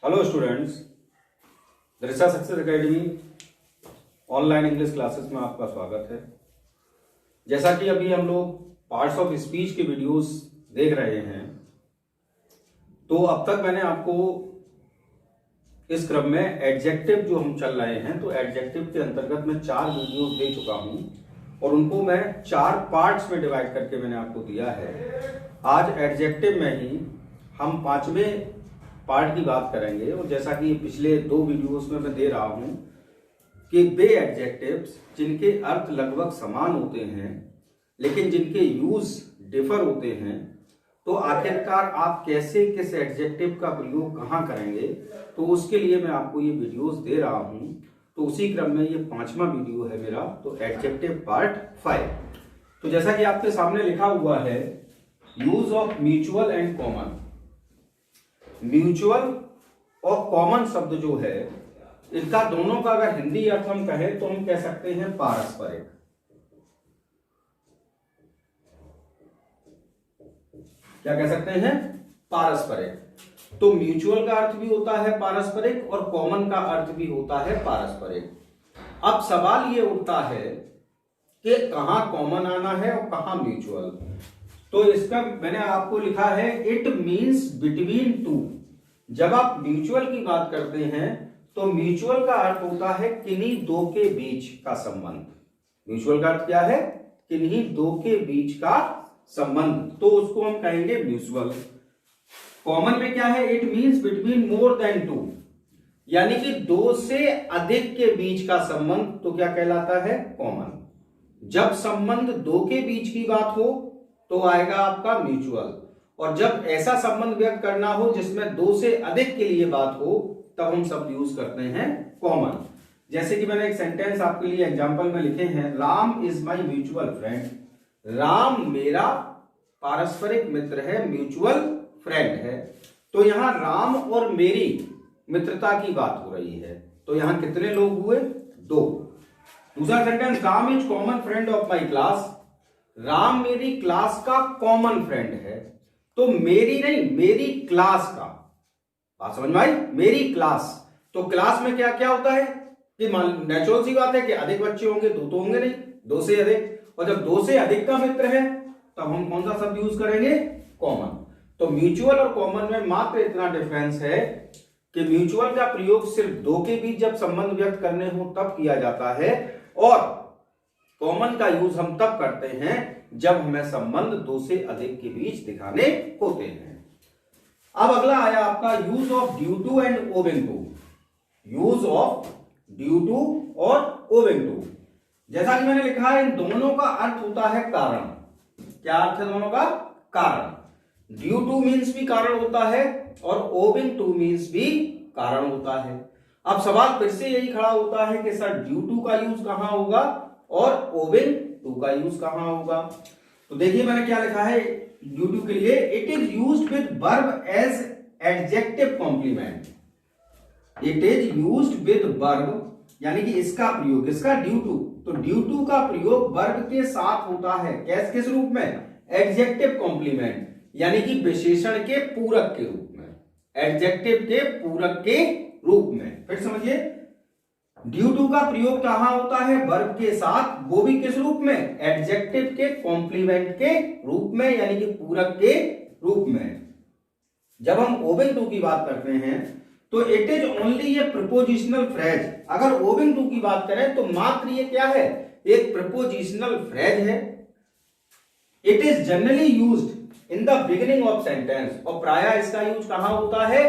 Hello students, Drishya success academy online English classes में आपका स्वागत है। जैसा कि अभी हम लोग पार्ट्स ऑफ स्पीच के वीडियोस देख रहे हैं, तो अब तक मैंने आपको इस क्रम में एडजेक्टिव जो हम चल रहे हैं, तो एडजेक्टिव के अंतर्गत मैं 4 वीडियोस दे चुका हूं और उनको मैं 4 पार्ट्स में डिवाइड करके मैंने आपको दिया है। आज एडजेक्टिव में ही हम 5वें पार्ट की बात करेंगे। और जैसा कि पिछले 2 वीडियोस में मैं दे रहा हूं कि वे एडजेक्टिव्स जिनके अर्थ लगभग समान होते हैं लेकिन जिनके यूज डिफर होते हैं, तो आखिरकार आप कैसे किस एडजेक्टिव का प्रयोग कहां करेंगे, तो उसके लिए मैं आपको ये वीडियोस दे रहा हूं। तो उसी क्रम में ये 5वां वीडियो है मेरा, तो एडजेक्टिव पार्ट 5। तो जैसा कि आपके सामने लिखा हुआ है, use of mutual and common. Mutual और कॉमन शब्द जो है, इनका दोनों का अगर हिंदी अर्थ हम कहें तो हम कह सकते हैं पारस्परिक। क्या कह सकते हैं? पारस्परिक। तो म्यूचुअल का अर्थ भी होता है पारस्परिक और कॉमन का अर्थ भी होता है पारस्परिक। अब सवाल ये उठता है कि कहां कॉमन आना है और कहां म्यूचुअल। तो इसका मैंने आपको लिखा है, इट मीन्स बिटवीन टू। जब आप म्यूचुअल की बात करते हैं तो म्यूचुअल का अर्थ होता है किन्हीं दो के बीच का संबंध। म्यूचुअल का अर्थ क्या है? किन्हीं दो के बीच का संबंध, तो उसको हम कहेंगे म्यूचुअल। कॉमन में क्या है? It means between more than two, यानी कि 2 से अधिक के बीच का संबंध, तो क्या कहलाता है? कॉमन। जब संबंध 2 के बीच की बात हो तो आएगा आपका म्यूचुअल, और जब ऐसा संबंध व्यक्त करना हो जिसमें 2 से अधिक के लिए बात हो, तब हम शब्द यूज करते हैं कॉमन। जैसे कि मैंने एक सेंटेंस आपके लिए एग्जांपल में लिखे हैं, Ram is my mutual friend. Ram मेरा पारस्परिक मित्र है, म्यूचुअल फ्रेंड है। तो यहां राम और मेरी मित्रता की बात हो रही है। तो यहां कितने लोग हुए? 2। दूसरा sentence, Ram is common friend of my class. Ram मेरी क्लास का कॉमन फ्रेंड है। तो मेरी नहीं, मेरी क्लास का। बात समझ में आई? मेरी क्लास। तो क्लास में क्या क्या होता है कि नेचुरल सी बात है कि अधिक बच्चे होंगे, 2 तो होंगे नहीं, 2 से अधिक। और जब 2 से अधिक का मित्र है तब हम कौन सा शब्द यूज करेंगे? कॉमन। तो म्यूचुअल और कॉमन में मात्र इतना डिफरेंस है कि म्यूचुअल का प्रयोग सिर्फ 2 के बीच जब संबंध व्यक्त करने हो तब किया जाता है, और कॉमन का यूज हम तब करते हैं जब हमें संबंध 2 से अधिक के बीच दिखाने होते हैं। अब अगला आया आपका use of due to and owing to. Use of due to और ओविंग टू, जैसा कि मैंने लिखा है, इन दोनों का अर्थ होता है कारण। क्या अर्थ है दोनों का? कारण। ड्यू टू मीन्स भी कारण होता है और ओविंग टू मीन्स भी कारण होता है। अब सवाल फिर से यही खड़ा होता है कि सर ड्यू टू का यूज कहां होगा और ओविंग टू का यूज कहां होगा। तो देखिए मैंने क्या लिखा है ड्यू टू के लिए, it is used with verb as adjective complement. It is used with verb, यानी कि इसका प्रयोग, इसका ड्यू टू, तो ड्यू टू का प्रयोग वर्ब के साथ होता है। किस रूप में? एडजेक्टिव कॉम्प्लीमेंट, यानी कि विशेषण के पूरक के रूप में, एडजेक्टिव के पूरक के रूप में। फिर समझिए, ड्यू टू का प्रयोग कहां होता है? वर्ब के साथ, वो भी किस रूप में? एडजेक्टिव के कॉम्प्लीमेंट के रूप में, यानी कि पूरक के रूप में। जब हम ओविंग टू की बात करते हैं तो it is only A prepositional phrase. अगर ओविंग टू की बात करें तो मात्र ये क्या है? एक प्रीपोजिशनल फ्रेज है। It is generally used in the beginning of sentence, और प्रायः इसका यूज कहां होता है?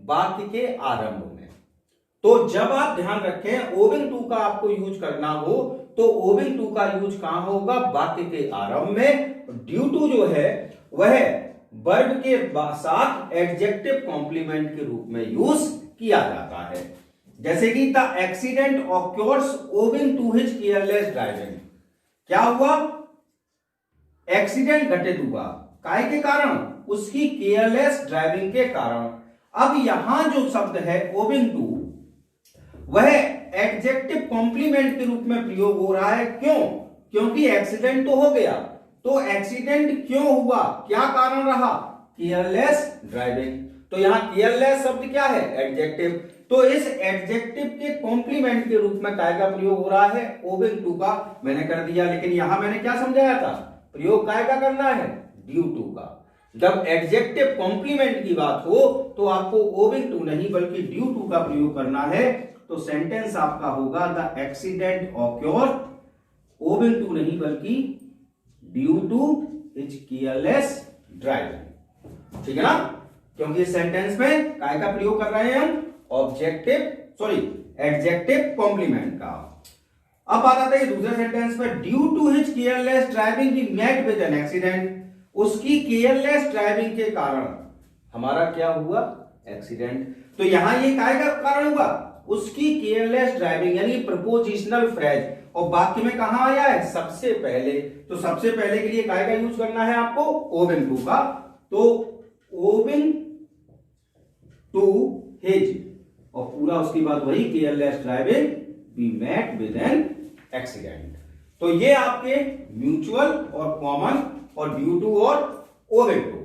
वाक्य के आरंभ में। तो जब आप ध्यान रखें, ओविंग टू का आपको यूज करना हो तो ओविंग टू का यूज कहां होगा? वाक्य के आरंभ में। ड्यू टू जो है वह वर्ब के साथ एडजेक्टिव कॉम्प्लीमेंट के रूप में यूज किया जाता है। जैसे कि the accident occurs owing to his careless driving. क्या हुआ? एक्सीडेंट घटित हुआ, काहे के कारण? उसकी केयरलेस ड्राइविंग के कारण। अब यहां जो शब्द है ओविंग टू, वह एडजेक्टिव कॉम्प्लीमेंट के रूप में प्रयोग हो रहा है। क्यों? क्योंकि एक्सीडेंट तो हो गया, तो एक्सीडेंट क्यों हुआ? क्या कारण रहा? Careless driving. तो यहाँ केयरलेस शब्द क्या है? एडजेक्टिव। तो इस एडजेक्टिव के कॉम्प्लीमेंट के रूप में काय का प्रयोग हो रहा है? ओविंग टू का मैंने कर दिया, लेकिन यहां मैंने क्या समझाया था? प्रयोग काय का करना है? ड्यू टू का। जब एडजेक्टिव कॉम्प्लीमेंट की बात हो तो आपको ओविंग टू नहीं बल्कि ड्यू टू का प्रयोग करना है। तो सेंटेंस आपका होगा the accident occur owing to नहीं बल्कि due to his careless driving. ठीक है ना? क्योंकि इस सेंटेंस में काय का प्रयोग कर रहे हैं हम? एडजेक्टिव कॉम्प्लीमेंट का। अब बात आता है दूसरे सेंटेंस पे, due to his careless driving he met with an accident. उसकी केयरलेस ड्राइविंग के कारण हमारा क्या हुआ? एक्सीडेंट। तो यहां ये काय का कारण हुआ? उसकी केयरलेस ड्राइविंग, यानी प्रपोजिशनल फ्रेज, और वाक्य में कहां आया है? सबसे पहले। तो सबसे पहले के लिए काय का यूज करना है आपको? ओविंग टू का। तो ओविंग टू हिज, और पूरा उसकी बात वही, careless driving he met with an accident. तो ये आपके म्यूचुअल और कॉमन और ड्यू टू और ओविंग टू।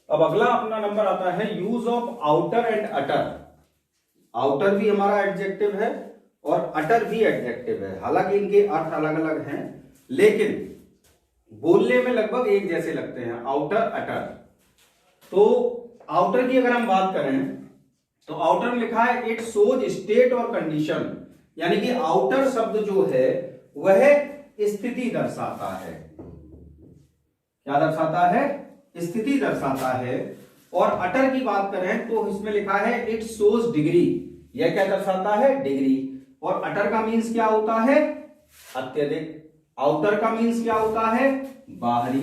अब अगला अपना नंबर आता है use of outer and utter. Outer भी हमारा एडजेक्टिव है और अटर भी एडजेक्टिव है, हालांकि इनके अर्थ अलग अलग हैं लेकिन बोलने में लगभग एक जैसे लगते हैं, आउटर अटर। तो आउटर की अगर हम बात करें तो आउटर में लिखा है इट शोज स्टेट और कंडीशन, यानी कि आउटर शब्द जो है वह स्थिति दर्शाता है। क्या दर्शाता है? स्थिति दर्शाता है। और अटर की बात करें तो इसमें लिखा है इट शोज डिग्री। यह क्या दर्शाता है? डिग्री। और अटर का मीन्स क्या होता है? अत्यधिक। आउटर का मीन्स क्या होता है? बाहरी।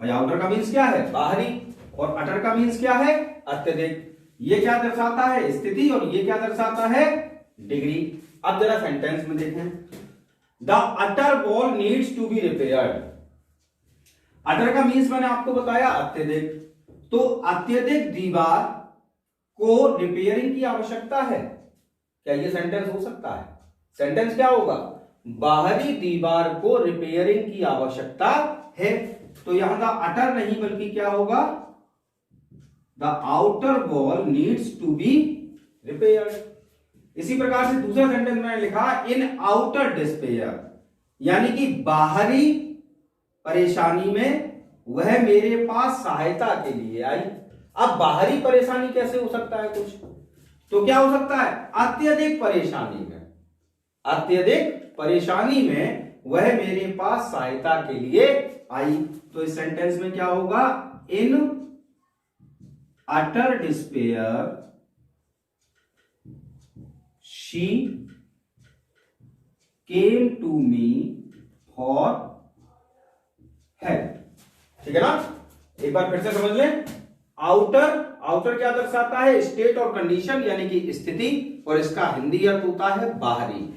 भाई आउटर का मीन्स क्या है? बाहरी। और अटर का मीन्स क्या है? अत्यधिक। ये क्या दर्शाता है? स्थिति। और ये क्या दर्शाता है? डिग्री। अब जरा सेंटेंस में देखें, the utter wall needs to be repaired. Utter का मीन्स मैंने आपको बताया अत्यधिक। तो अत्यधिक दीवार को रिपेयरिंग की आवश्यकता है। क्या ये सेंटेंस हो सकता है? सेंटेंस क्या होगा? बाहरी दीवार को रिपेयरिंग की आवश्यकता है। तो यहां द अटर नहीं बल्कि क्या होगा? The outer wall needs to be repaired. इसी प्रकार से दूसरा सेंटेंस मैंने लिखा इन आउटर डिस्पेयर, यानी कि बाहरी परेशानी में वह मेरे पास सहायता के लिए आई। अब बाहरी परेशानी कैसे हो सकता है कुछ? तो क्या हो सकता है? अत्यधिक परेशानी में। अत्यधिक परेशानी में वह मेरे पास सहायता के लिए आई। तो इस सेंटेंस में क्या होगा? In utter despair she came to me for help. ठीक है ना? एक बार फिर से समझ लें। आउटर क्या दर्शाता है? स्टेट और कंडीशन, यानी कि स्थिति, और इसका हिंदी अर्थ होता है बाहरी।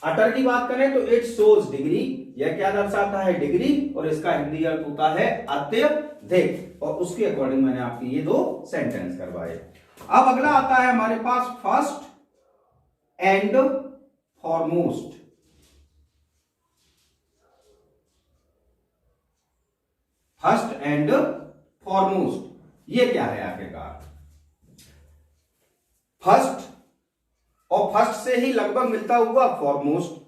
अटर की बात करें तो इट शोज डिग्री, यह क्या दर्शाता है? डिग्री, और इसका हिंदी अर्थ होता है अत्यधिक। और उसके अकॉर्डिंग मैंने आपके ये दो सेंटेंस करवाए। अब अगला आता है हमारे पास first and foremost. First and foremost ये क्या है आखिरकार? फर्स्ट और फर्स्ट से ही लगभग मिलता हुआ फॉरमोस्ट।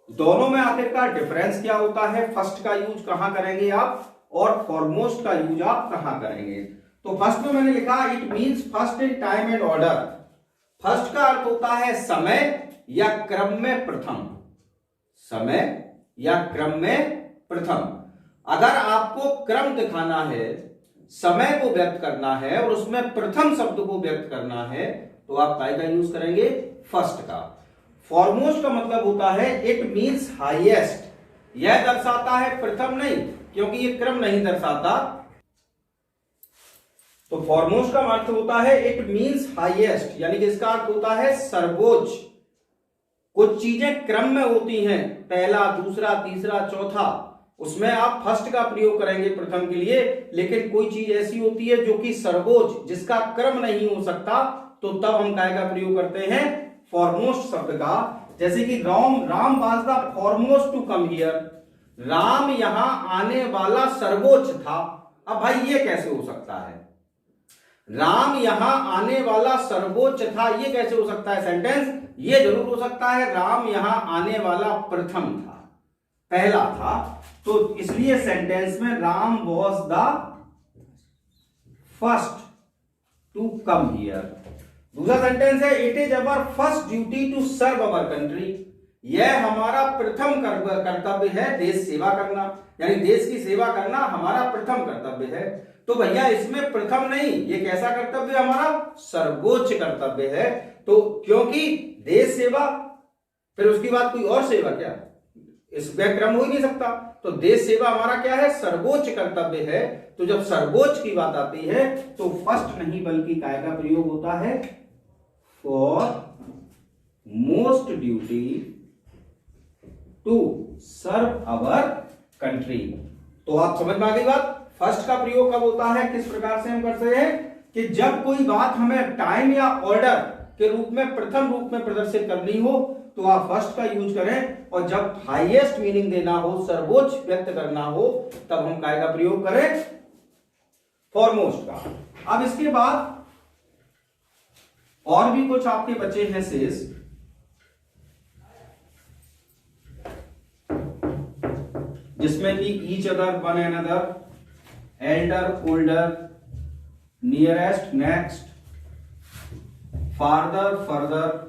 दोनों में आखिरकार डिफरेंस क्या होता है? फर्स्ट का यूज कहां करेंगे आप और फॉरमोस्ट का यूज आप कहां करेंगे? तो फर्स्ट में मैंने लिखा it means first in time and order. First का अर्थ होता है समय या क्रम में प्रथम। समय या क्रम में प्रथम। अगर आपको क्रम दिखाना है, समय को व्यक्त करना है और उसमें प्रथम शब्द को व्यक्त करना है तो आप काय का यूज करेंगे? फर्स्ट का। फॉरमोस्ट का मतलब होता है इट मींस हाईएस्ट। यह दर्शाता है प्रथम नहीं, क्योंकि ये क्रम नहीं दर्शाता। तो फॉरमोस्ट का अर्थ होता है इट मींस हाईएस्ट, यानी कि इसका अर्थ होता है सर्वोच्च। कुछ चीजें क्रम में होती हैं, पहला, दूसरा, तीसरा, चौथा, उसमें आप फर्स्ट का प्रयोग करेंगे प्रथम के लिए। लेकिन कोई चीज ऐसी होती है जो कि सर्वोच्च, जिसका क्रम नहीं हो सकता, तो तब हम काय का प्रयोग करते हैं? फॉरमोस्ट शब्द का। जैसे कि Ram was the foremost to come here. Ram यहां आने वाला सर्वोच्च था। अब भाई ये कैसे हो सकता है? राम यहां आने वाला सर्वोच्च था, ये कैसे हो सकता है सेंटेंस? ये जरूर हो सकता है राम यहां आने वाला प्रथम था, पहला था, तो इसलिए सेंटेंस में Ram was the first to come here. दूसरा सेंटेंस है it is our first duty to serve our country. यह हमारा प्रथम कर्तव्य है देश सेवा करना, यानी देश की सेवा करना हमारा प्रथम कर्तव्य है। तो भैया इसमें प्रथम नहीं, ये कैसा कर्तव्य हमारा? सर्वोच्च कर्तव्य है। तो क्योंकि देश सेवा, फिर उसके बाद कोई और सेवा क्या? इसमें क्रम हो ही नहीं सकता। तो देश सेवा हमारा क्या है? सर्वोच्च कर्तव्य है। तो जब सर्वोच्च की बात आती है तो फर्स्ट नहीं बल्कि काय का प्रयोग होता है? Foremost duty to serve our country. तो आप समझ में आ गई बात? फर्स्ट का प्रयोग कब होता है, किस प्रकार से हम करते हैं कि जब कोई बात हमें टाइम या ऑर्डर के रूप में, प्रथम रूप में प्रदर्शित करनी हो तो आप फर्स्ट का यूज करें, और जब हाईएस्ट मीनिंग देना हो, सर्वोच्च व्यक्त करना हो, तब हम काय का प्रयोग करें? फॉरमोस्ट का। अब इसके बाद और भी कुछ आपके बचे हैं शेष, जिसमें कि each other, one another, Elder, older, nearest, next, farther, further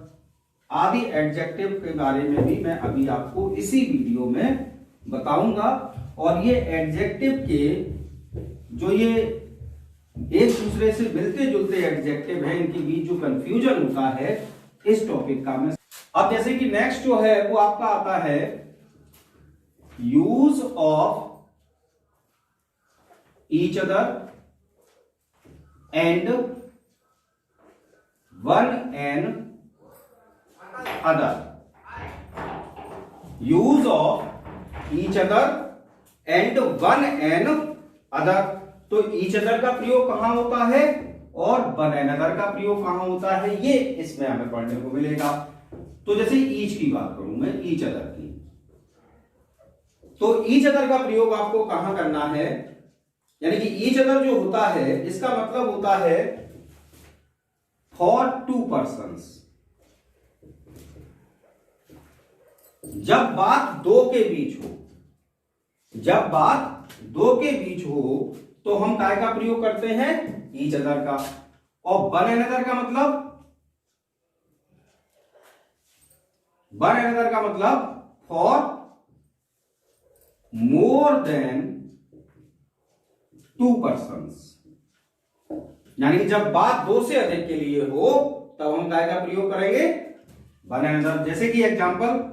आदि एडजेक्टिव के बारे में भी मैं अभी आपको इसी वीडियो में बताऊंगा। और ये एडजेक्टिव के जो ये एक दूसरे से मिलते जुलते एडजेक्टिव हैं, इनके बीच जो कंफ्यूजन होता है, इस टॉपिक का मैं अब जैसे कि नेक्स्ट जो है वो आपका आता है use of each other and one and other. Use of each other and one and other. तो ईच अदर का प्रयोग कहां होता है और वन एंड अदर का प्रयोग कहां होता है, ये इसमें हमें पढ़ने को मिलेगा। तो जैसे ईच की बात करूं मैं, ईच अदर की, तो ईच अदर का प्रयोग आपको कहां करना है, यानी कि ईच अदर जो होता है इसका मतलब होता है फॉर टू पर्सन्स। जब बात दो के बीच हो, जब बात दो के बीच हो तो हम काय का प्रयोग करते हैं? ईच अदर का। और वन अनदर का मतलब, वन अनदर का मतलब for more than to persons, यानी कि जब बात दो से अधिक के लिए हो तब हम काय का प्रयोग करेंगे? One another. जैसे कि example,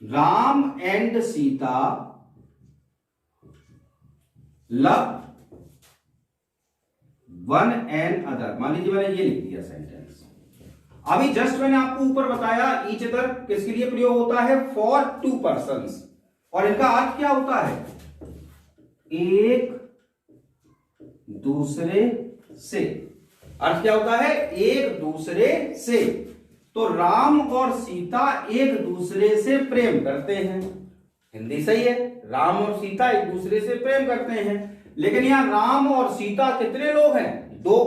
Ram and Sita love one and other. मान लीजिए मैंने ये लिख दिया सेंटेंस। अभी जस्ट मैंने आपको ऊपर बताया ईच अदर किसके लिए प्रयोग होता है? For two persons. और इनका अर्थ क्या होता है? एक दूसरे से। अर्थ क्या होता है? एक दूसरे से। तो राम और सीता एक दूसरे से प्रेम करते हैं, हिंदी सही है, राम और सीता एक दूसरे से प्रेम करते हैं। लेकिन यहां राम और सीता कितने लोग हैं? दो।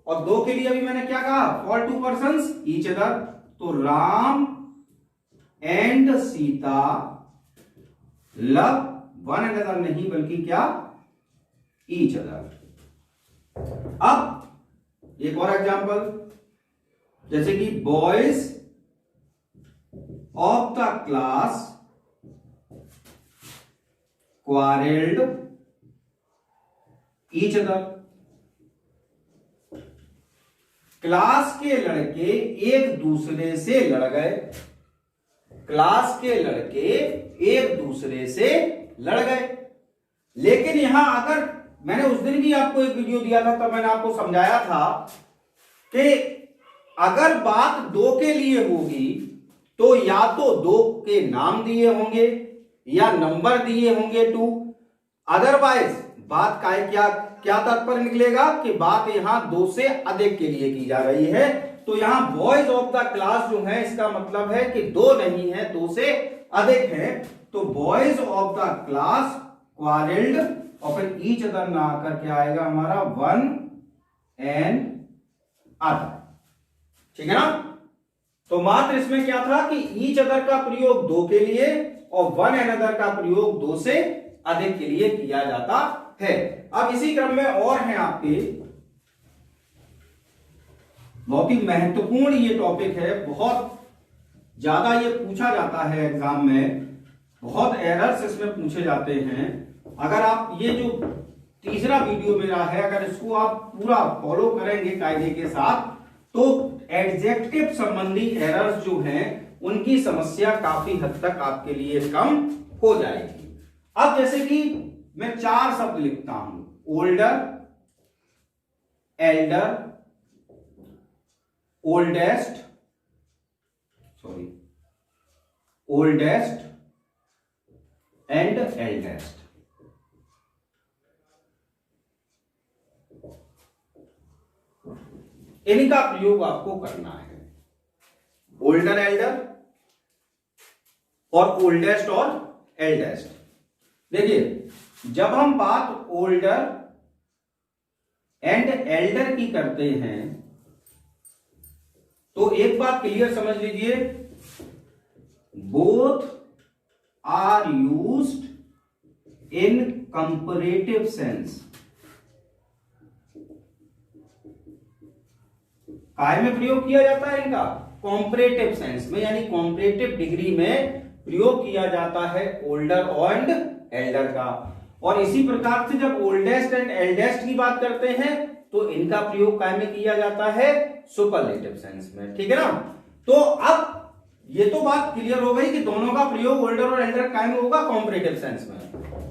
और दो के लिए अभी मैंने क्या कहा? For two persons each other. तो Ram and Sita love one another, नहीं बल्कि क्या? Each other. अब एक और एग्जांपल, जैसे कि boys of the class quarrelled each other. Class के लड़के एक दूसरे से लड़ गए, क्लास के लड़के एक दूसरे से लड़ गए। लेकिन यहां अगर मैंने उस दिन भी आपको एक वीडियो दिया था, तब मैंने आपको समझाया था कि अगर बात दो के लिए होगी तो या तो दो के नाम दिए होंगे या नंबर दिए होंगे टू, अदरवाइज बात का क्या क्या तात्पर्य निकलेगा कि बात यहां दो से अधिक के लिए की जा रही है। तो यहां बॉयज ऑफ द क्लास जो है इसका मतलब है कि दो नहीं है, दो से अधिक हैं तो boys of the class quarrelled, और फिर ईच अदर ना आकर के आएगा हमारा वन एंड अदर। ठीक है ना। तो मात्र इसमें क्या था कि ईच अदर का प्रयोग दो के लिए और वन एंड अदर का प्रयोग दो से अधिक के लिए किया जाता है। अब इसी क्रम में और हैं आपके बहुत ही महत्वपूर्ण ये टॉपिक है, बहुत ज्यादा ये पूछा जाता है एग्जाम में, बहुत एरर्स इसमें पूछे जाते हैं। अगर आप ये जो तीसरा वीडियो मेरा है अगर इसको आप पूरा फॉलो करेंगे कायदे के साथ तो एडजेक्टिव संबंधी एरर्स जो हैं उनकी समस्या काफी हद तक आपके लिए कम हो जाएगी। अब जैसे कि मैं 4 शब्द लिखता हूं, older, Elder, oldest and eldest. इनका प्रयोग आपको करना है, ओल्डर, एल्डर और ओल्डेस्ट और एल्डेस्ट। देखिए जब हम बात ओल्डर एंड एल्डर की करते हैं तो एक बात क्लियर समझ लीजिए, both are used in comparative sense. काय में प्रयोग किया जाता है इनका? कॉम्परेटिव सेंस में, यानी कॉम्परेटिव डिग्री में प्रयोग किया जाता है ओल्डर एंड एल्डर का। और इसी प्रकार से जब ओल्डेस्ट एंड एल्डेस्ट की बात करते हैं तो इनका प्रयोग काय में किया जाता है? सुपरलेटिव सेंस में। ठीक है ना। तो अब ये तो बात क्लियर हो गई कि दोनों का प्रयोग ओल्डर और एल्डर काय में होगा? कॉम्परेटिव सेंस में।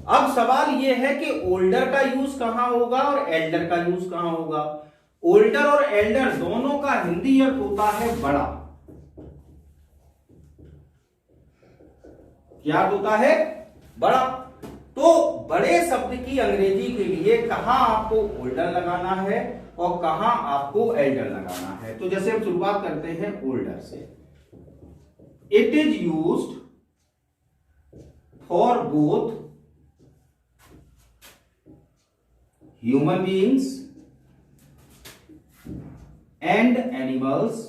अब सवाल ये है कि ओल्डर का यूज कहां होगा और एल्डर का यूज कहां होगा? ओल्डर और एल्डर दोनों का हिंदी अर्थ होता है बड़ा। क्या अर्थ होता है? बड़ा। तो बड़े शब्द की अंग्रेजी के लिए कहां आपको ओल्डर लगाना है और कहां आपको एल्डर लगाना है? तो जैसे हम शुरुआत करते हैं ओल्डर से। It is used for both human beings and animals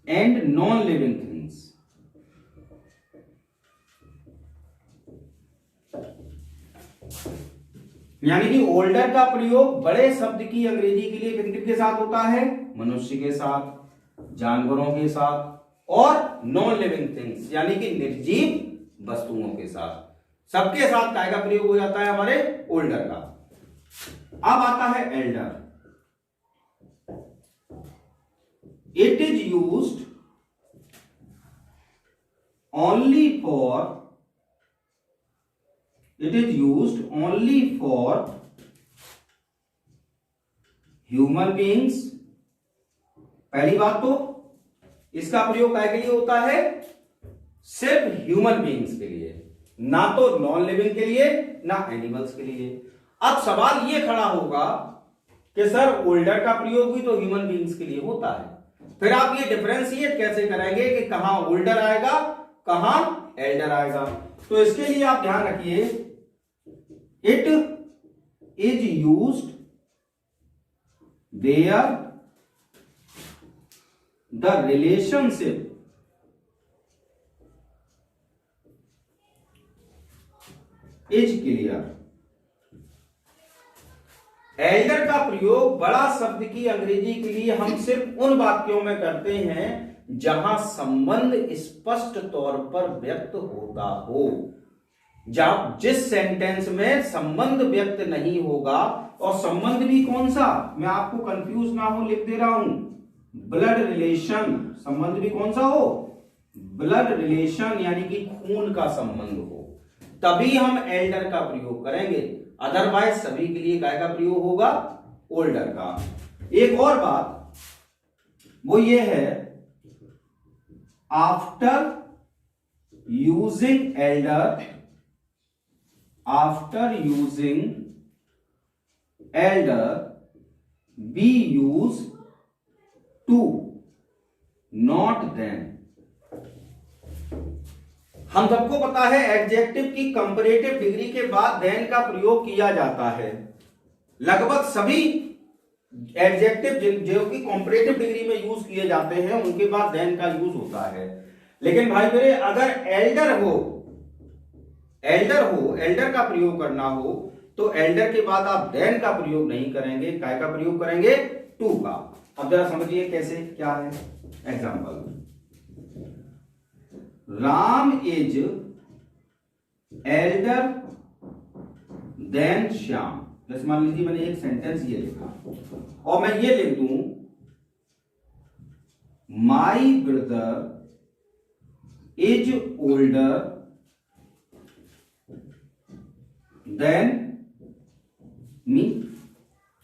and non-living things। यानी कि ओल्डर का प्रयोग बड़े शब्द की अंग्रेजी के लिए किन के साथ होता है? मनुष्य के साथ, जानवरों के साथ और नॉन लिविंग थिंग्स यानी कि निर्जीव वस्तुओं के साथ, सबके साथ काय का प्रयोग हो जाता है हमारे ओल्डर का। अब आता है Elder. It is used only for human beings. पहली बात तो इसका प्रयोग काय के लिए होता है? सिर्फ ह्यूमन बीइंग्स के लिए, ना तो नॉन लिविंग के लिए ना एनिमल्स के लिए। अब सवाल ये खड़ा होगा कि सर ओल्डर का प्रयोग भी तो ह्यूमन बीइंग्स के लिए होता है, फिर आप ये डिफरेंशिएट कैसे करेंगे कि कहां ओल्डर आएगा कहां एल्डर आएगा? तो इसके लिए आप ध्यान रखिए, it is used where the relationship is clear. Elder का प्रयोग बड़ा शब्द की अंग्रेजी के लिए हम सिर्फ उन वाक्यों में करते हैं जहां संबंध स्पष्ट तौर पर व्यक्त होता हो। जब जिस सेंटेंस में संबंध व्यक्त नहीं होगा, और संबंध भी कौन सा, मैं आपको कंफ्यूज ना हो लिख दे रहा हूं, ब्लड रिलेशन। संबंध भी कौन सा हो? ब्लड रिलेशन, यानी कि खून का संबंध हो, तभी हम एल्डर का प्रयोग करेंगे। अदरवाइज सभी के लिए काय का प्रयोग होगा? ओल्डर का। एक और बात वो ये है, after using elder we use to, not than. हम सबको पता है एडजेक्टिव की कंपैरेटिव डिग्री के बाद देन का प्रयोग किया जाता है। लगभग सभी एडजेक्टिव जो कि कंपैरेटिव डिग्री में यूज किए जाते हैं उनके बाद देन का यूज होता है। लेकिन भाई मेरे अगर एल्डर का प्रयोग करना हो तो एल्डर के बाद आप देन का प्रयोग नहीं करेंगे, काय का प्रयोग करेंगे? टू का। अब जरा समझिए कैसे, क्या है example. Ram is elder than Shyam. जैसे मान लीजिए मैंने एक सेंटेंस ये लिखा और मैं ये लिख दूं my brother is older than me.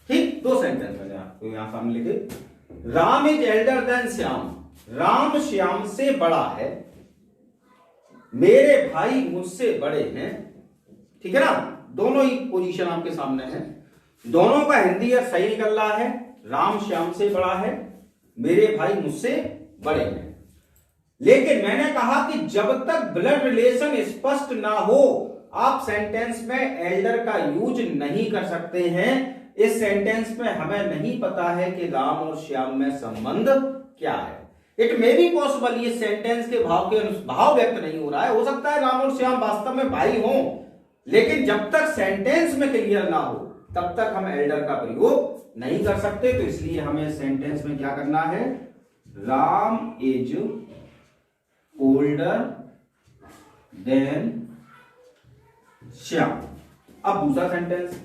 ठीक, दो सेंटेंस मैंने आपको यहां सामने लिखे। Ram is elder than Shyam, Ram Shyam से बड़ा है, मेरे भाई मुझसे बड़े हैं। ठीक है ना, दोनों ही पोजीशन आपके सामने है। दोनों का हिंदी अर्थ सही निकल रहा है, राम श्याम से बड़ा है, मेरे भाई मुझसे बड़े हैं। लेकिन मैंने कहा कि जब तक ब्लड रिलेशन स्पष्ट ना हो आप सेंटेंस में एल्डर का यूज नहीं कर सकते हैं। इस सेंटेंस में हमें नहीं पता है कि राम और श्याम में संबंध क्या है। इट मे बी पॉसिबल ये सेंटेंस के भाव व्यक्त नहीं हो रहा है, हो सकता है राम और श्याम वास्तव में भाई हों, लेकिन जब तक सेंटेंस में क्लियर ना हो तब तक हम एल्डर का प्रयोग नहीं कर सकते। तो इसलिए हमें सेंटेंस में क्या करना है? Ram is older then Shyam. अब दूसरा sentence,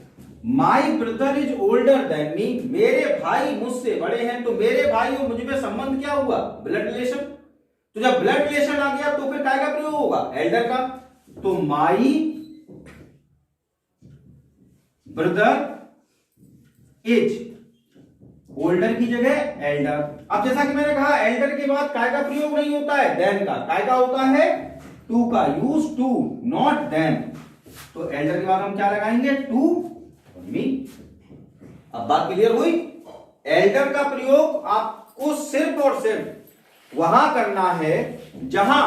my brother is older than मी, मेरे भाई मुझसे बड़े हैं। तो मेरे भाई और मुझ में संबंध क्या हुआ? Blood relation. तो जब ब्लड रिलेशन आ गया तो फिर काय का प्रयोग होगा? एल्डर का। तो माई ब्रदर इज, ओल्डर की जगह एल्डर। अब जैसा कि मैंने कहा एल्डर के बाद काय का प्रयोग नहीं होता है, देन का। काय का होता है? टू का। Use to not than. तो एल्डर के बाद हम क्या लगाएंगे? टू और मी। अब बात क्लियर हुई? एल्डर का प्रयोग आपको सिर्फ और सिर्फ वहां करना है जहां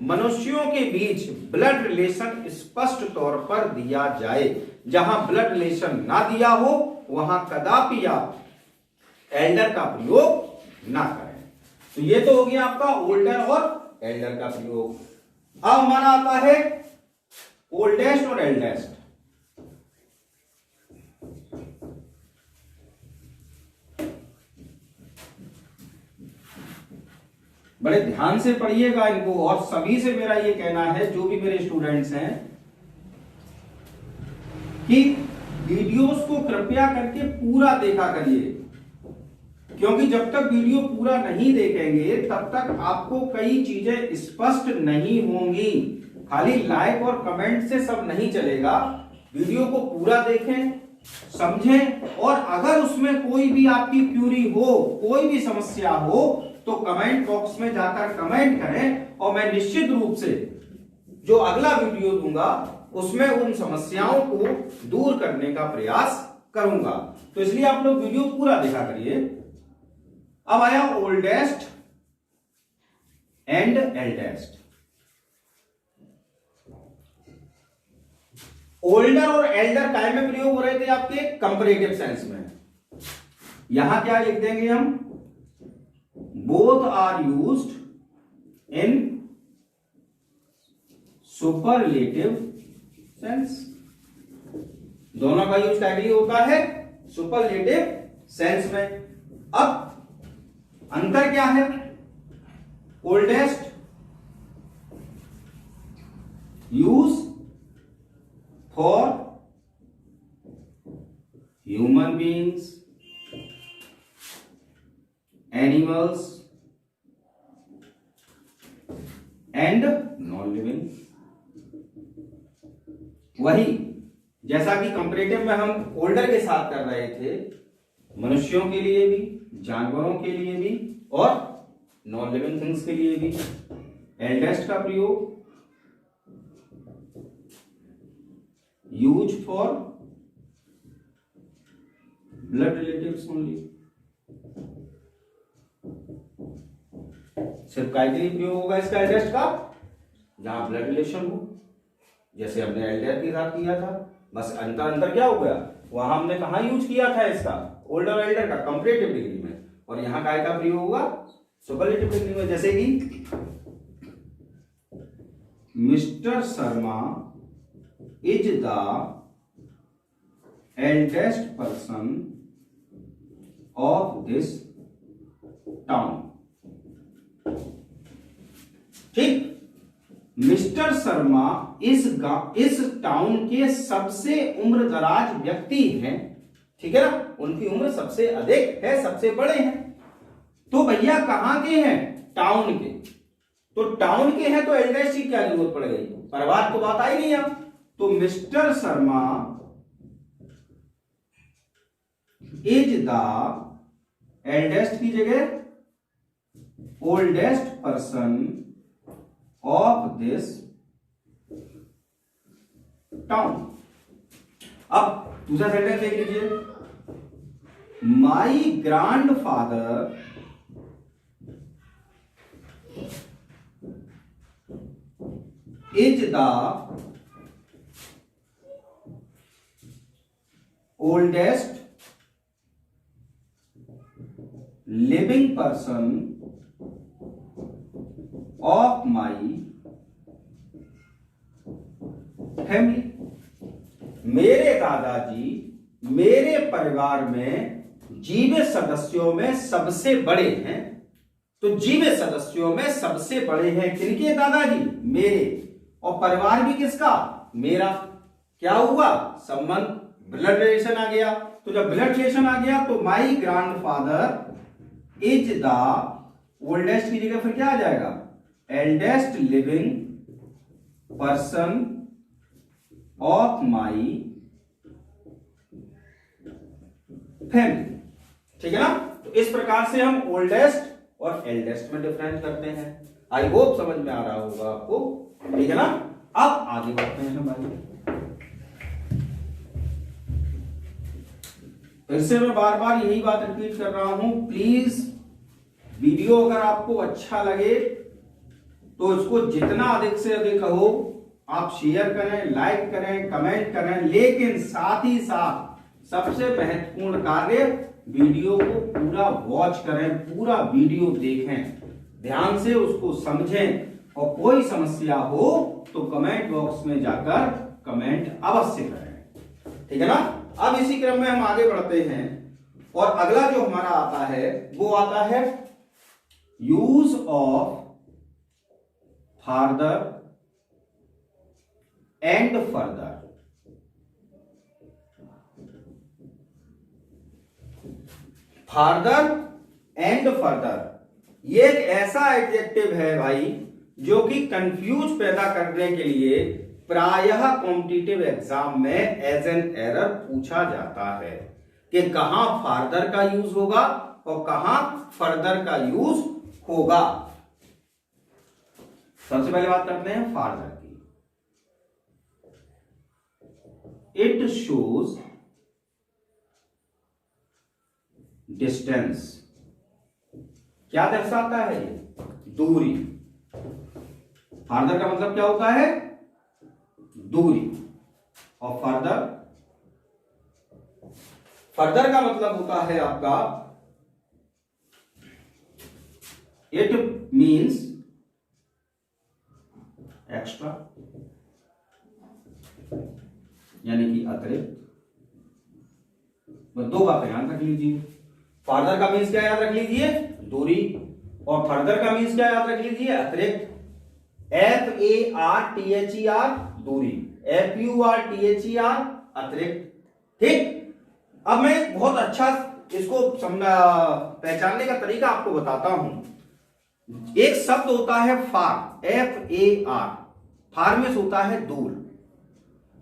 मनुष्यों के बीच ब्लड रिलेशन स्पष्ट तौर पर दिया जाए। जहां ब्लड रिलेशन ना दिया हो वहां कदापि आप एल्डर का प्रयोग ना करें। तो ये तो हो गया आपका ओल्डर और एल्डर का प्रयोग। अब हमारा आता है ओल्डेस्ट और एल्डेस्ट। बड़े ध्यान से पढ़िएगा इनको, और सभी से मेरा ये कहना है जो भी मेरे स्टूडेंट्स हैं कि वीडियोस को कृपया करके पूरा देखा करिए, क्योंकि जब तक वीडियो पूरा नहीं देखेंगे तब तक आपको कई चीजें स्पष्ट नहीं होंगी। खाली लाइक और कमेंट से सब नहीं चलेगा। वीडियो को पूरा देखें, समझें, और अगर उसमें कोई भी आपकी क्यूरी हो, कोई भी समस्या हो तो कमेंट बॉक्स में जाकर कमेंट करें और मैं निश्चित रूप से जो अगला वीडियो दूंगा उसमें उन समस्याओं को दूर करने का प्रयास करूंगा। तो इसलिए आप लोग वीडियो पूरा देखा करिए। अब आया ओल्डेस्ट एंड एल्डेस्ट। ओल्डर और एल्डर काय में प्रयोग हो रहे थे आपके? कंपैरेटिव सेंस में। यहां क्या लिख देंगे हम? Both are used in superlative sense. दोनों का यूज क्या होता है? सुपरलेटिव सेंस में। अब अंतर क्या है? Oldest use for human beings, animals and non living. वही जैसा कि कंपैरेटिव में हम ओल्डर के साथ कर रहे थे, मनुष्यों के लिए भी, जानवरों के लिए भी और नॉन लिविंग थिंग्स के लिए भी एल्डेस्ट का प्रयोग use for blood relatives only. सिर्फ काय के लिए प्रयोग होगा इसका एल्डेस्ट का? जहां ब्लड रिलेशन हो, जैसे हमने एल्डर के साथ किया था। बस अंतर क्या हो गया, वहां हमने कहा यूज किया था इसका, ओल्डर एल्डर का कंपैरेटिव डिग्री में, और यहां काय का प्रयोग होगा, सुपरलेटिव डिग्री में। जैसे कि mister Sharma is the eldest person of this town. ठीक, मिस्टर शर्मा इस टाउन के सबसे उम्रदराज व्यक्ति हैं, ठीक है ना, उनकी उम्र सबसे अधिक है, सबसे बड़े हैं। तो भैया कहां के हैं, टाउन के। तो टाउन के हैं तो एल्डेस्ट की क्या जरूरत पड़ गई, परिवार तो बात आई नहीं अब। तो mister Sharma is the eldest की जगह oldest person of this town. अब दूसरा सेंटेंस देख लीजिए, माई grandfather is the oldest living person of my family. मेरे दादाजी मेरे परिवार में जीवित सदस्यों में सबसे बड़े हैं। तो जीवित सदस्यों में सबसे बड़े हैं किनके, दादाजी, मेरे, और परिवार भी किसका, मेरा। क्या हुआ, संबंध, ब्लड रिलेशन आ गया। तो जब ब्लड रिलेशन आ गया तो माई ग्रैंडफादर इज द ओल्डेस्ट की जगह फिर क्या आ जाएगा, eldest living person of my family. ठीक है ना। तो इस प्रकार से हम ओल्डेस्ट और एल्डेस्ट में डिफरेंस करते हैं। आई होप समझ में आ रहा होगा आपको, ठीक है ना। अब आगे बढ़ते हैं हमारे, फिर से मैं बार बार यही बात रिपीट कर रहा हूं, प्लीज वीडियो अगर आपको अच्छा लगे तो इसको जितना अधिक से अधिक हो आप शेयर करें, लाइक करें, कमेंट करें, लेकिन साथ ही साथ सबसे महत्वपूर्ण कार्य वीडियो को पूरा वॉच करें, पूरा वीडियो देखें, ध्यान से उसको समझें, और कोई समस्या हो तो कमेंट बॉक्स में जाकर कमेंट अवश्य करें। ठीक है ना। अब इसी क्रम में हम आगे बढ़ते हैं और अगला जो हमारा आता है वो आता है use of farther and further. Farther and further ये एक ऐसा एडजेक्टिव है भाई जो कि कंफ्यूज पैदा करने के लिए प्रायः कॉम्पिटिटिव एग्जाम में एज एन एरर पूछा जाता है कि कहां फार्दर का यूज होगा और कहां फर्दर का यूज होगा। सबसे पहले बात करते हैं फार्दर की। इट शोज डिस्टेंस, क्या दर्शाता है ये, दूरी। फार्दर का मतलब क्या होता है, दूरी, और फर्दर, फर्दर का मतलब होता है आपका, इट मीन्स एक्स्ट्रा, यानी कि अतिरिक्त। दो बातें याद रख लीजिए, फार्दर का मीन्स क्या याद रख लीजिए, दूरी, और फर्दर का मीन्स क्या याद रख लीजिए, अतिरिक्त। FARTHER दूरी, FURTHER अतिरिक्त। ठीक। अब मैं बहुत अच्छा इसको पहचानने का तरीका आपको बताता हूं। एक शब्द होता है फार, FAR, फार में होता है दूर।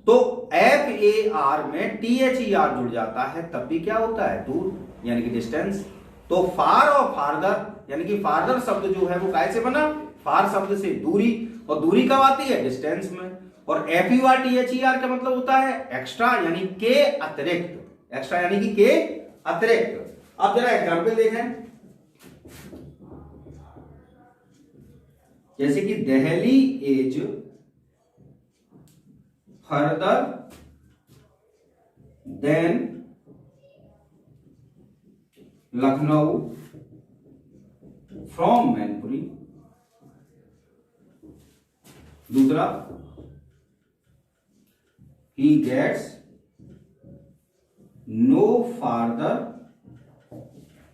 तो FAR में THER जुड़ जाता है तब भी क्या होता है, दूर, यानी कि डिस्टेंस। तो फार और फार्दर, यानी कि फार्दर शब्द जो है वो कैसे बना, फार शब्द से दूरी, और दूरी कब आती है, डिस्टेंस में। और FURTHER का मतलब होता है एक्स्ट्रा, यानी के अतिरिक्त, एक्स्ट्रा यानी कि के अतिरिक्त। अब जरा एग्जाम्पल देखें, जैसे कि Delhi is further than Lucknow from Mainpuri. दूसरा, he gets no farther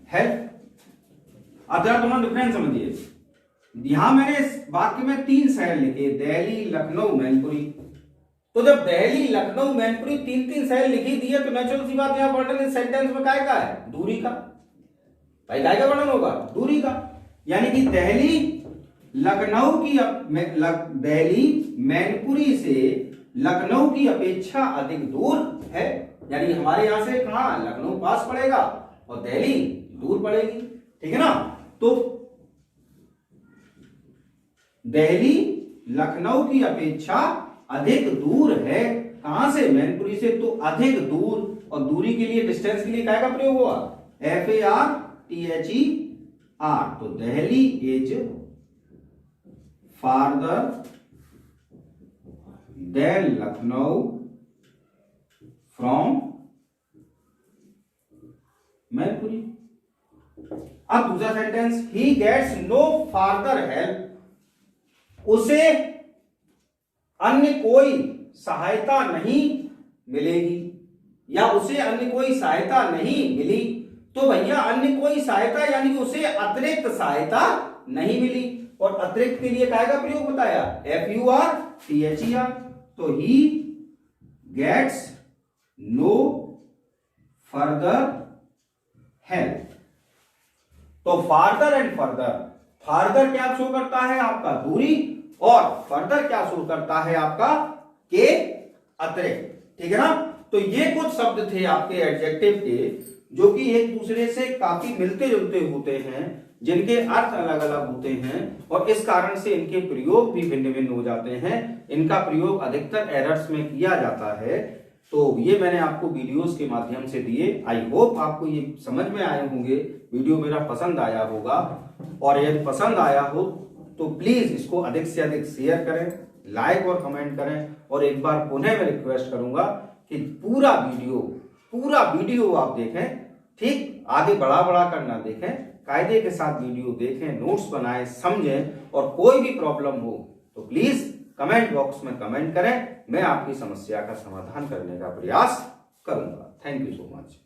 help। अब जरा तुम डिफरेंस समझिए, यहां मैंने इस वाक्य में 3 शहर लिखे, दिल्ली, लखनऊ, मैनपुरी। तो जब दिल्ली, लखनऊ, मैनपुरी 3 शहर लिखी दिए तो नेचुरल सी बात यहां वर्णन इस सेंटेंस में काय का है? दूरी का। भाई काय का वर्णन होगा? दूरी का। यानी कि दिल्ली लखनऊ की दिल्ली मैनपुरी से लखनऊ की अपेक्षा अधिक दूर है। यानी हमारे यहां से कहां? लखनऊ पास पड़ेगा और दिल्ली दूर पड़ेगी। ठीक है ना? तो दिल्ली लखनऊ की अपेक्षा अधिक दूर है। कहां से? मैनपुरी से। तो अधिक दूर, और दूरी के लिए, डिस्टेंस के लिए काय का प्रयोग हुआ? FARTHER। तो Delhi is farther than Lucknow from Mainpuri. अब दूसरा sentence, he gets no farther help। उसे अन्य कोई सहायता नहीं मिलेगी, या उसे अन्य कोई सहायता नहीं मिली। तो भैया अन्य कोई सहायता यानी कि उसे अतिरिक्त सहायता नहीं मिली, और अतिरिक्त के लिए काय का प्रयोग बताया? FURTHER। तो he gets no further help. तो फार्दर एंड फर्दर, फार्दर क्या शो करता है? आपका दूरी, और फर्दर क्या शो करता है? आपका के अतिरिक्त। ठीक है ना? तो ये कुछ शब्द थे आपके एडजेक्टिव के, जो कि एक दूसरे से काफी मिलते जुलते होते हैं, जिनके अर्थ अलग अलग होते हैं, और इस कारण से इनके प्रयोग भी भिन्न भिन्न हो जाते हैं। इनका प्रयोग अधिकतर एरर्स में किया जाता है। तो ये मैंने आपको वीडियोस के माध्यम से दिए। आई होप आपको ये समझ में आए होंगे, वीडियो मेरा पसंद आया होगा। और यदि पसंद आया हो तो प्लीज इसको अधिक से अधिक शेयर करें, लाइक और कमेंट करें। और एक बार पुनः मैं रिक्वेस्ट करूंगा कि पूरा वीडियो आप देखें। ठीक, आगे बढ़ा कर ना देखें, कायदे के साथ वीडियो देखें, नोट्स बनाएं, समझें। और कोई भी प्रॉब्लम हो तो प्लीज कमेंट बॉक्स में कमेंट करें, मैं आपकी समस्या का समाधान करने का प्रयास करूंगा। Thank you so much.